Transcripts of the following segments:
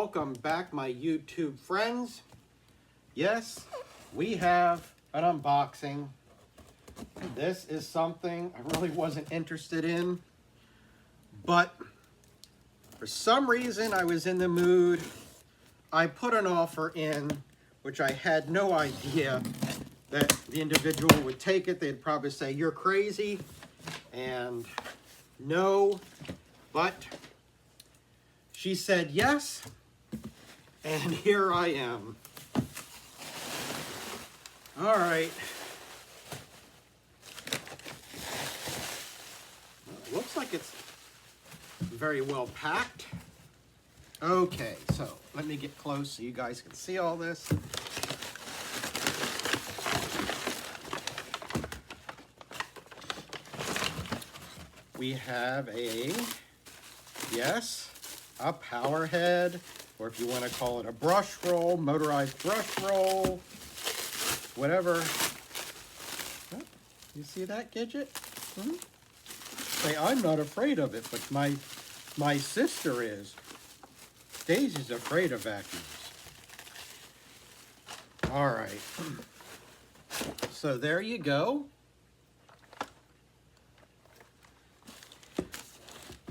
welcome back my YouTube friends. Yes, we have an unboxing. This is something I really wasn't interested in, but for some reason I was in the mood. I put an offer in, which I had no idea that the individual would take it. They'd probably say, "You're crazy," and no, but she said yes, and here I am. All right. Well, looks like it's very well packed. Okay, so let me get close so you guys can see all this. We have a power head, or if you want to call it a brush roll, motorized brush roll, whatever. Oh, you see that, Gidget? Say, I'm not afraid of it, but my sister is. Daisy's afraid of vacuums. All right. So there you go.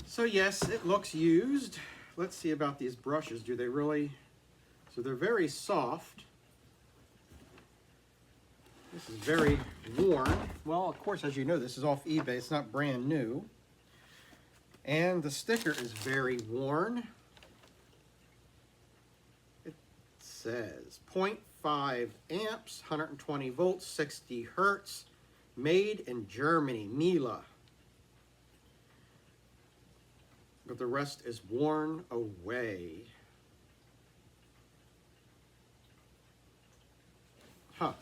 So yes, it looks used. Let's see about these brushes. Do they really? So they're very soft. This is very worn. Well, of course, as you know, this is off eBay. It's not brand new. And the sticker is very worn. It says 0.5 amps, 120 volts, 60 hertz, made in Germany, Miele. But the rest is worn away. Huh.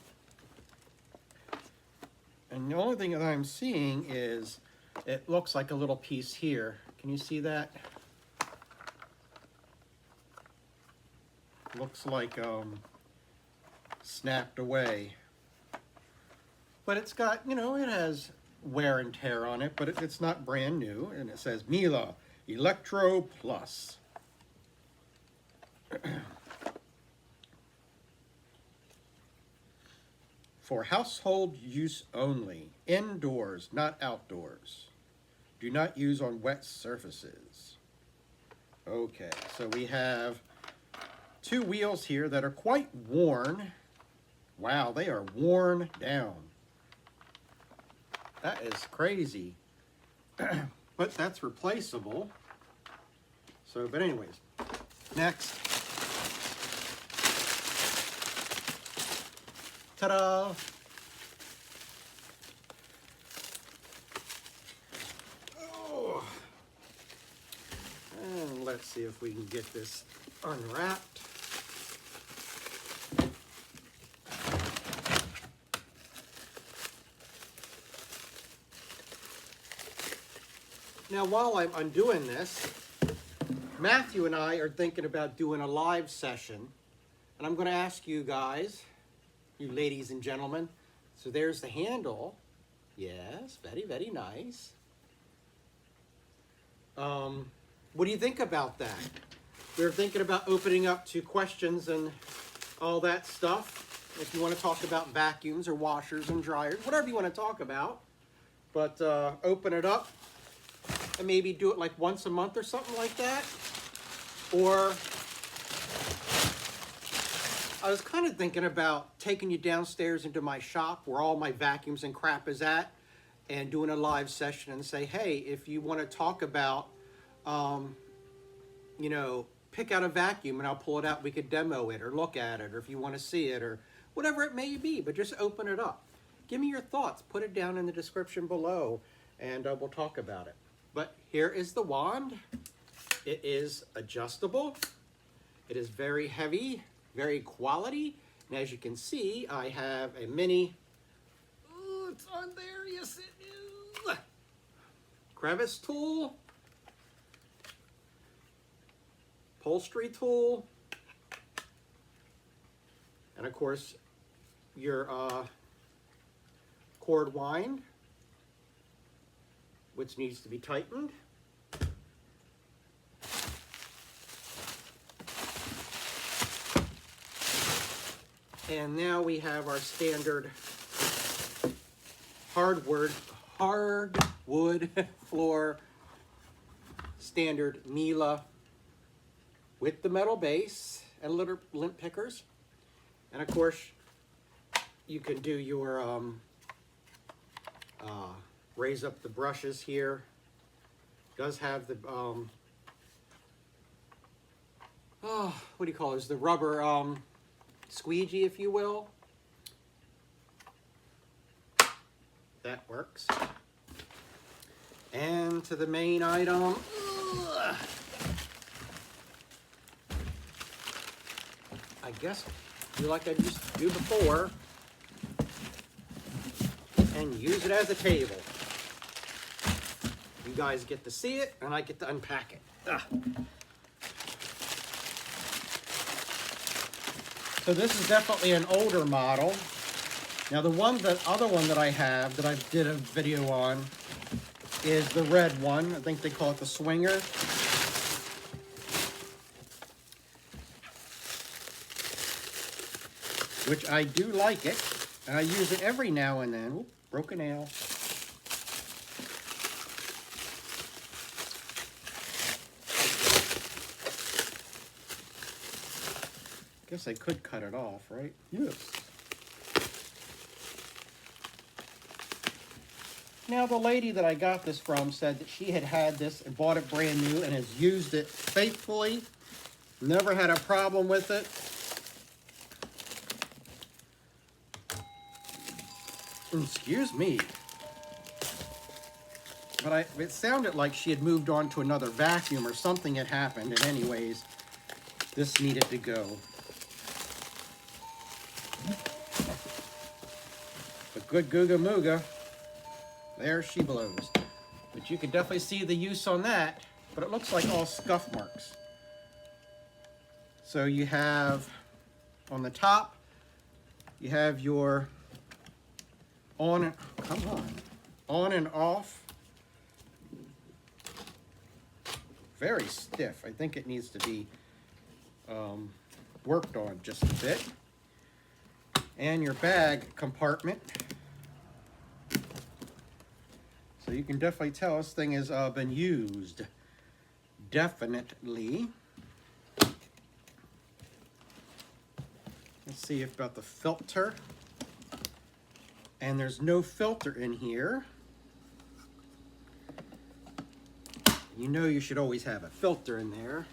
And the only thing that I'm seeing is it looks like a little piece here. Can you see that? Looks like snapped away. But it's got, you know, it has wear and tear on it, but it's not brand new. And it says Miele Electro Plus. For household use only. Indoors, not outdoors. Do not use on wet surfaces. Okay, so we have two wheels here that are quite worn. Wow, they are worn down. That is crazy. But that's replaceable. So, but anyways, next. Ta-da! Oh. And let's see if we can get this unwrapped. Now, while I'm undoing this, Matthew and I are thinking about doing a live session, and I'm going to ask you guys, you ladies and gentlemen. So there's the handle. Yes, very, very nice. What do you think about that? We're thinking about opening up to questions and all that stuff. If you want to talk about vacuums or washers and dryers, whatever you want to talk about. But open it up and maybe do it like once a month or something like that. Or I was kind of thinking about taking you downstairs into my shop where all my vacuums and crap is at and doing a live session and say, hey, if you want to talk about, you know, pick out a vacuum and I'll pull it out. We could demo it or look at it, or if you want to see it or whatever it may be, but just open it up. Give me your thoughts. Put it down in the description below and we'll talk about it. But here is the wand. It is adjustable. It is very heavy, very quality. And as you can see, I have a mini, oh, it's on there, yes it is, crevice tool, upholstery tool, and of course your cord wind, which needs to be tightened. And now we have our standard hardwood floor standard Miele with the metal base and little lint pickers. And of course, you can do your raise up the brushes here. Does have the what do you call it? The rubber squeegee, if you will. That works. And to the main item. I guess do like I used to do before and use it as a table. You guys get to see it and I get to unpack it. So this is definitely an older model. Now the other one that I have that I did a video on is the red one. I think they call it the Swinger. Which I do like it, and I use it every now and then. Oop, broke a nail. Guess I could cut it off, right? Yes. Now the lady that I got this from said that she had this and bought it brand new and has used it faithfully. Never had a problem with it. Excuse me. But it sounded like she had moved on to another vacuum or something had happened. And anyways, this needed to go. But good Googa Mooga. There she blows. But you can definitely see the use on that. But it looks like all scuff marks. So you have on the top, you have your on and off. Very stiff. I think it needs to be worked on just a bit. And your bag compartment. So you can definitely tell this thing has been used. Definitely. Let's see about the filter. And there's no filter in here. You know you should always have a filter in there.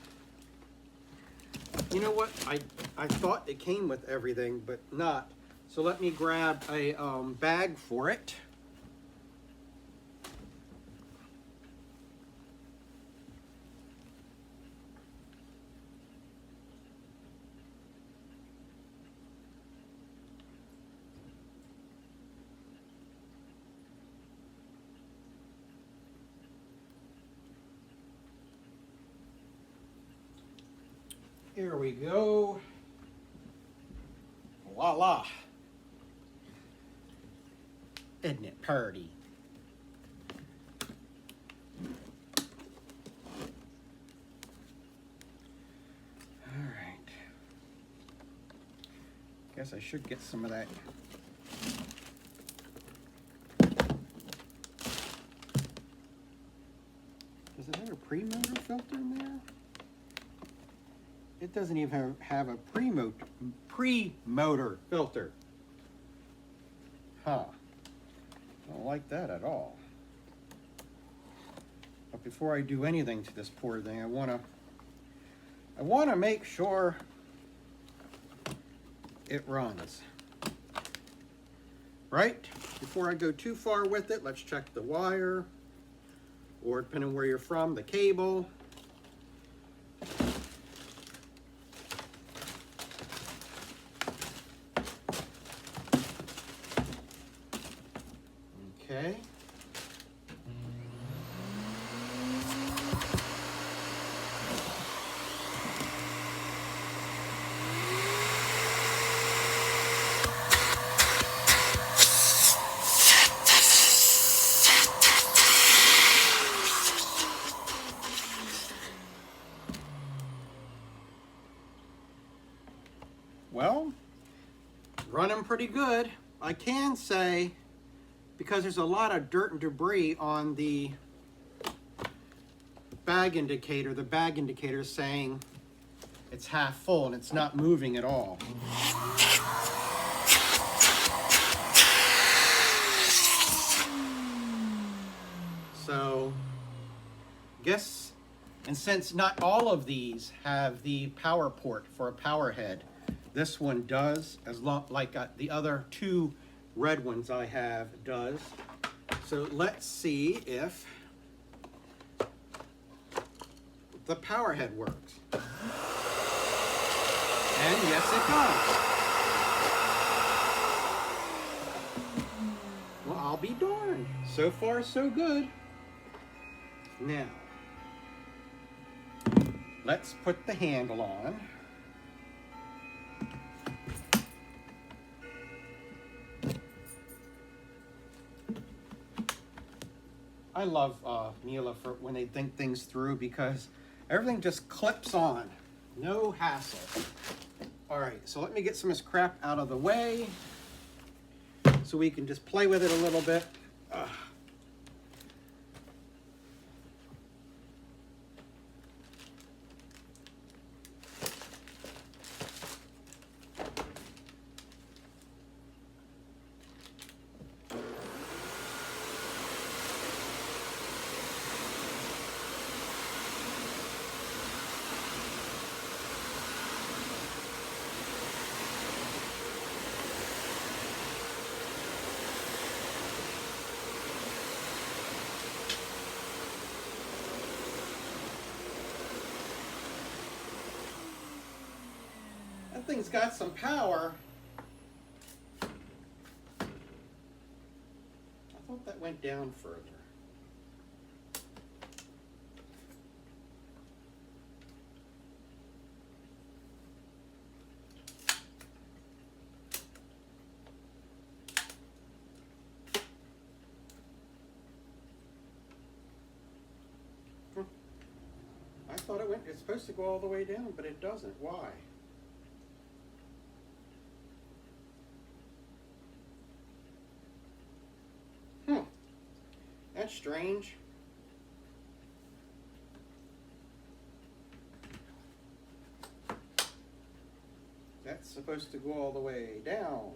You know what? I thought it came with everything, but not. So let me grab a bag for it. Here we go. Voila. Isn't it pretty? All right. Guess I should get some of that. Does it have a pre-motor filter in there? It doesn't even have a pre-motor filter. Huh. I don't like that at all. But before I do anything to this poor thing, I want to make sure it runs. Right? Before I go too far with it, let's check the wire, or depending on where you're from, the cable. Okay. Well, running pretty good. I can say, because there's a lot of dirt and debris on the bag indicator is saying it's half full and it's not moving at all. So, guess, and since not all of these have the power port for a power head, this one does, as long like the other two red ones I have does. So let's see if the power head works. And yes, it does. Well, I'll be darned. So far, so good. Now, let's put the handle on. I love Miele for when they think things through, because everything just clips on. No hassle. All right, so let me get some of this crap out of the way so we can just play with it a little bit. That thing's got some power. I thought that went down further. I thought it's supposed to go all the way down, but it doesn't. Why? That's strange. That's supposed to go all the way down.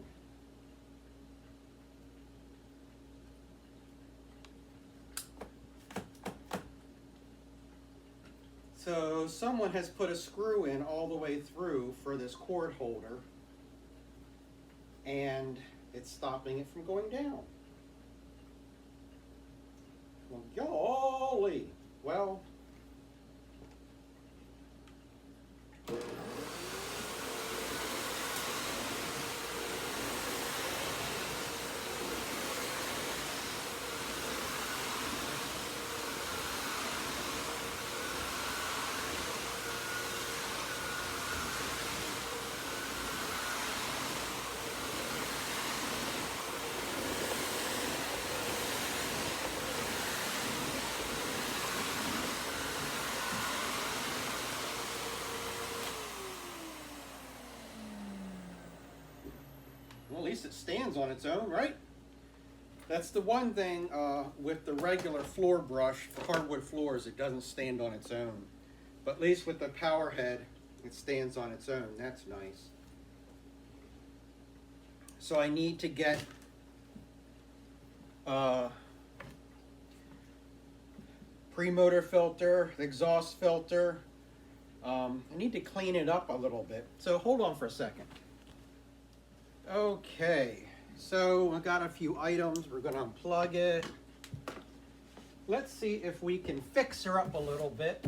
So someone has put a screw in all the way through for this cord holder, and it's stopping it from going down. Well, golly. Well, at least it stands on its own, right? That's the one thing with the regular floor brush for hardwood floors, it doesn't stand on its own. But at least with the power head, it stands on its own. That's nice. So I need to get pre-motor filter, the exhaust filter. I need to clean it up a little bit. So hold on for a second. Okay, so I got a few items. We're going to unplug it. Let's see if we can fix her up a little bit.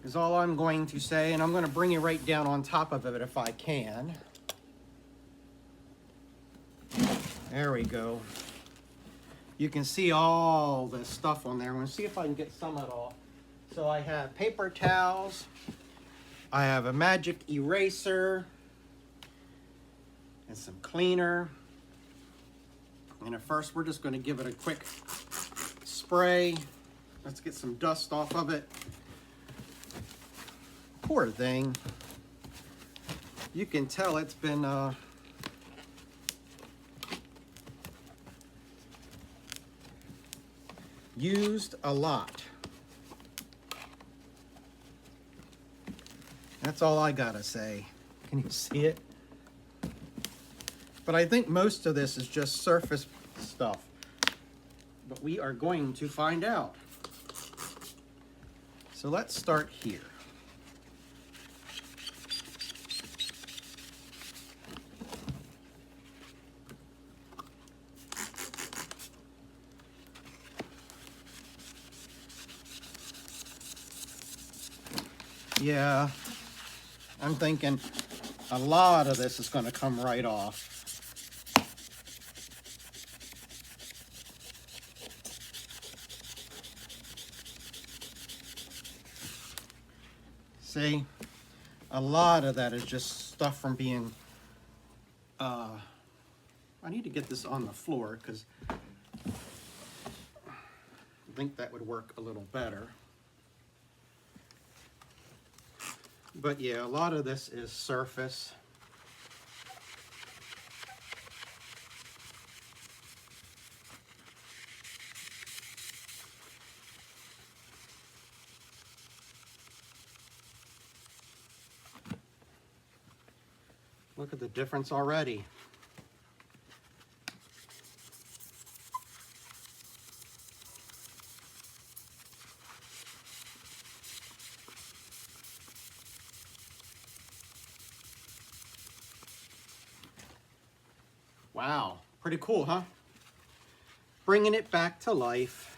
Is all I'm going to say, and I'm going to bring you right down on top of it if I can. There we go. You can see all the stuff on there. I'm going to see if I can get some at all. So I have paper towels. I have a magic eraser and some cleaner. And at first we're just going to give it a quick spray. Let's get some dust off of it. Poor thing. You can tell it's been used a lot. That's all I gotta say. Can you see it? But I think most of this is just surface stuff. But we are going to find out. So let's start here. Yeah, I'm thinking a lot of this is going to come right off. See, a lot of that is just stuff from being, I need to get this on the floor because I think that would work a little better. But yeah, a lot of this is surface. Look at the difference already. Wow, pretty cool, huh? Bringing it back to life.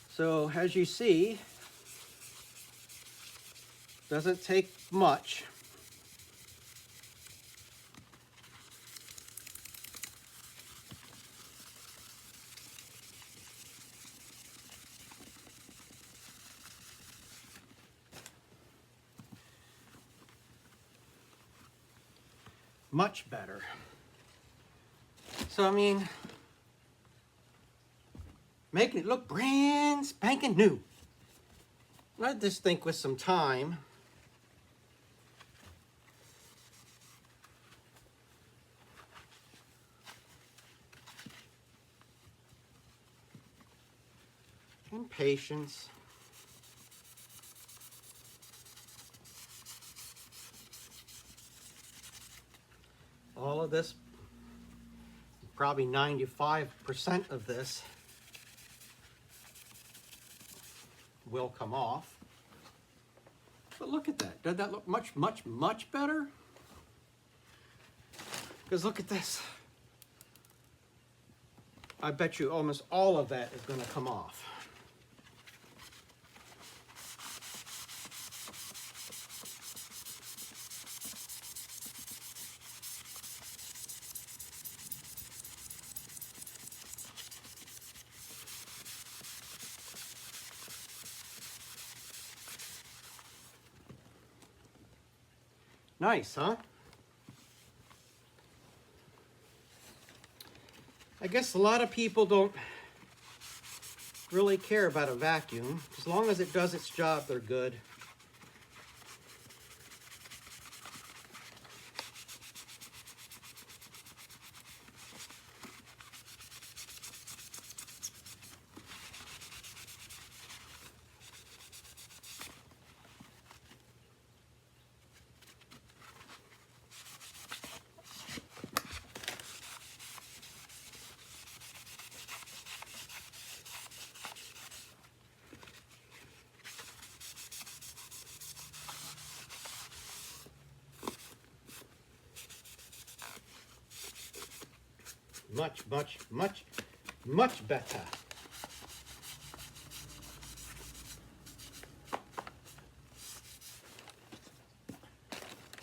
So as you see, doesn't take much. Much better. So I mean, making it look brand spanking new. I just think with some time, and patience, all of this, probably 95% of this will come off. But look at that. Doesn't that look much, much, much better? Because look at this. I bet you almost all of that is going to come off. Nice, huh? I guess a lot of people don't really care about a vacuum. As long as it does its job, they're good. Much, much, much, much better.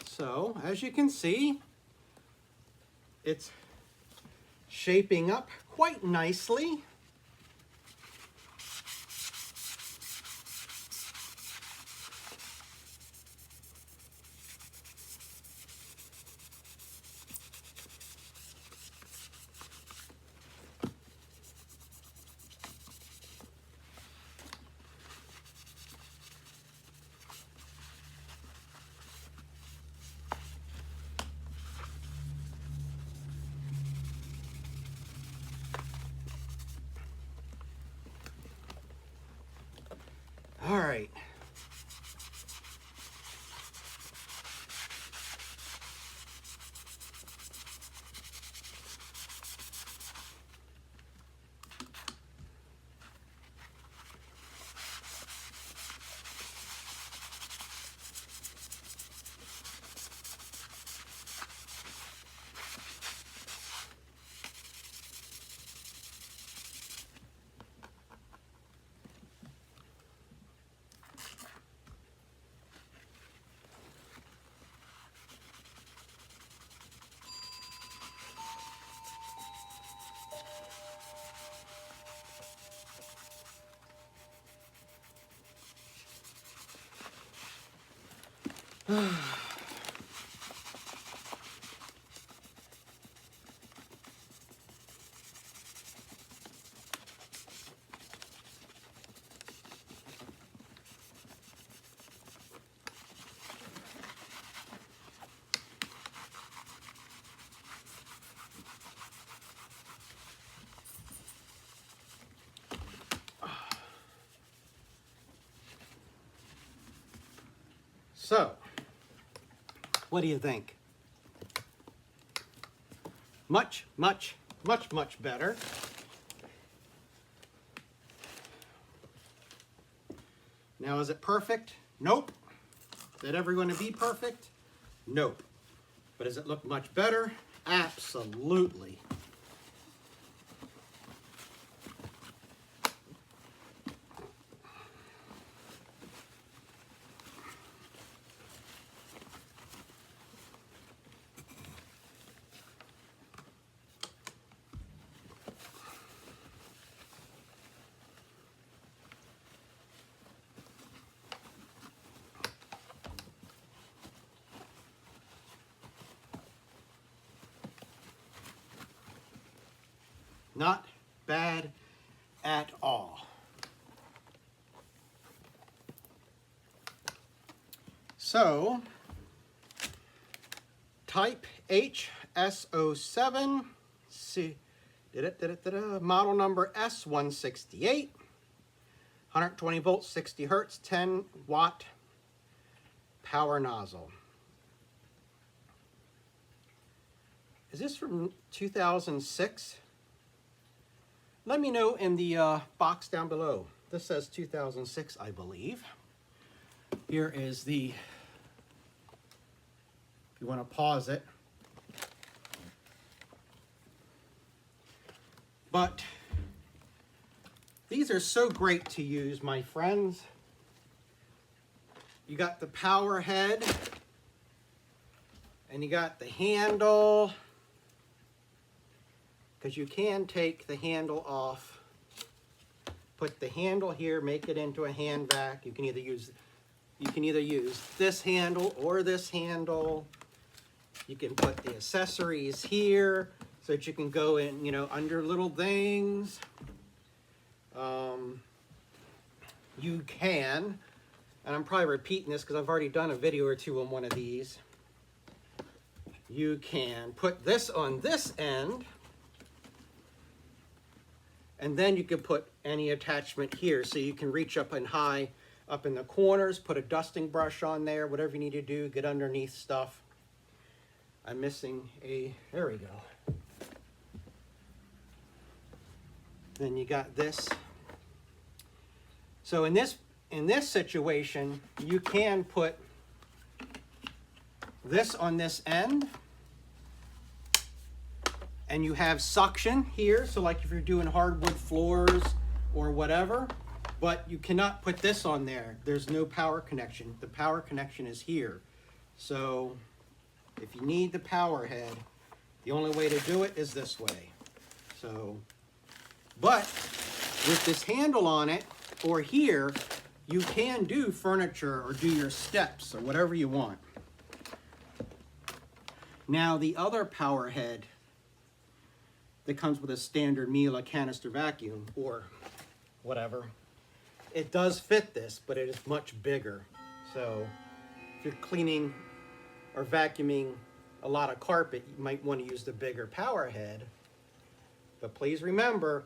So, as you can see, it's shaping up quite nicely. All right. So, what do you think? Much, much, much, much better. Now, is it perfect? Nope. Is it ever going to be perfect? Nope. But does it look much better? Absolutely. Not bad at all. So, type HSO7, model number S168, 120 volts, 60 hertz, 10 watt power nozzle. Is this from 2006? Let me know in the box down below. This says 2006, I believe. Here is the, if you want to pause it. But these are so great to use, my friends. You got the power head, and you got the handle, because you can take the handle off, put the handle here, make it into a hand vac. You can either use this handle or this handle. You can put the accessories here so that you can go in, you know, under little things. You can, and I'm probably repeating this because I've already done a video or two on one of these. You can put this on this end, and then you can put any attachment here, so you can reach up and high up in the corners, put a dusting brush on there, whatever you need to do, get underneath stuff. I'm missing a, there we go. Then you got this. So in this situation, you can put this on this end, and you have suction here, so like if you're doing hardwood floors or whatever, but you cannot put this on there. There's no power connection. The power connection is here. So if you need the power head, the only way to do it is this way. So, but with this handle on it, or here, you can do furniture or do your steps or whatever you want. Now the other power head that comes with a standard Miele canister vacuum or whatever, it does fit this, but it is much bigger. So if you're cleaning or vacuuming a lot of carpet, you might want to use the bigger power head. But please remember,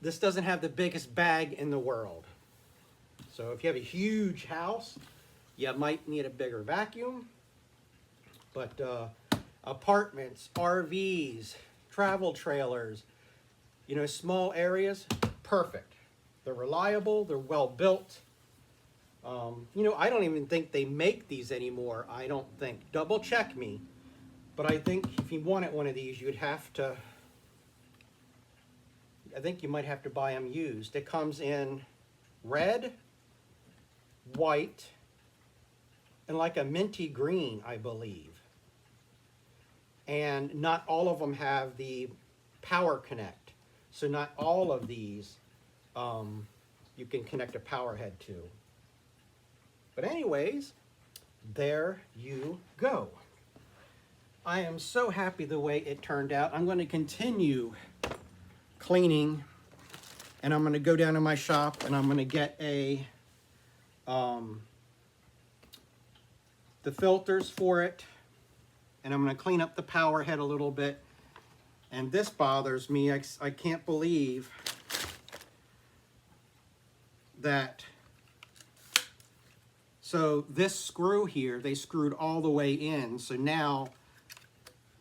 this doesn't have the biggest bag in the world. So if you have a huge house, you might need a bigger vacuum. But apartments, RVs, travel trailers, you know, small areas, perfect. They're reliable, they're well built. You know, I don't even think they make these anymore, I don't think. Double check me. But I think if you wanted one of these, you'd have to, I think you might have to buy them used. It comes in red, white, and like a minty green, I believe. And not all of them have the power connect. So not all of these you can connect a power head to. But anyways, there you go. I am so happy the way it turned out. I'm going to continue cleaning, and I'm going to go down to my shop and I'm going to get a the filters for it, and I'm going to clean up the power head a little bit. And this bothers me. I can't believe that. So this screw here, they screwed all the way in. So now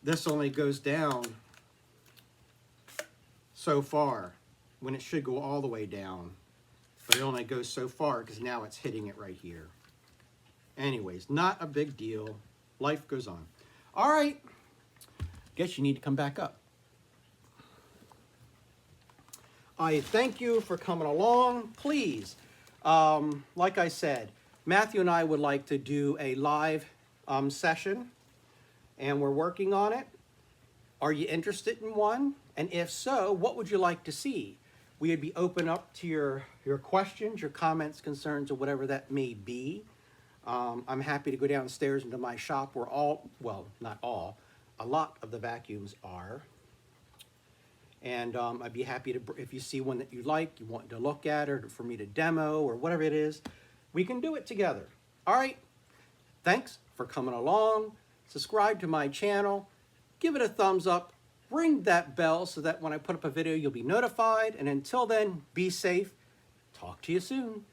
this only goes down so far when it should go all the way down. But it only goes so far because now it's hitting it right here. Anyways, not a big deal. Life goes on. All right. Guess you need to come back up. I thank you for coming along. Please, like I said, Matthew and I would like to do a live session, and we're working on it. Are you interested in one? And if so, what would you like to see? We would be open up to your questions, your comments, concerns, or whatever that may be. I'm happy to go downstairs into my shop where well, not all, a lot of the vacuums are. And I'd be happy to, if you see one that you like, you want to look at, or for me to demo, or whatever it is, we can do it together. All right, thanks for coming along. Subscribe to my channel, give it a thumbs up, ring that bell so that when I put up a video, you'll be notified. And until then, be safe. Talk to you soon.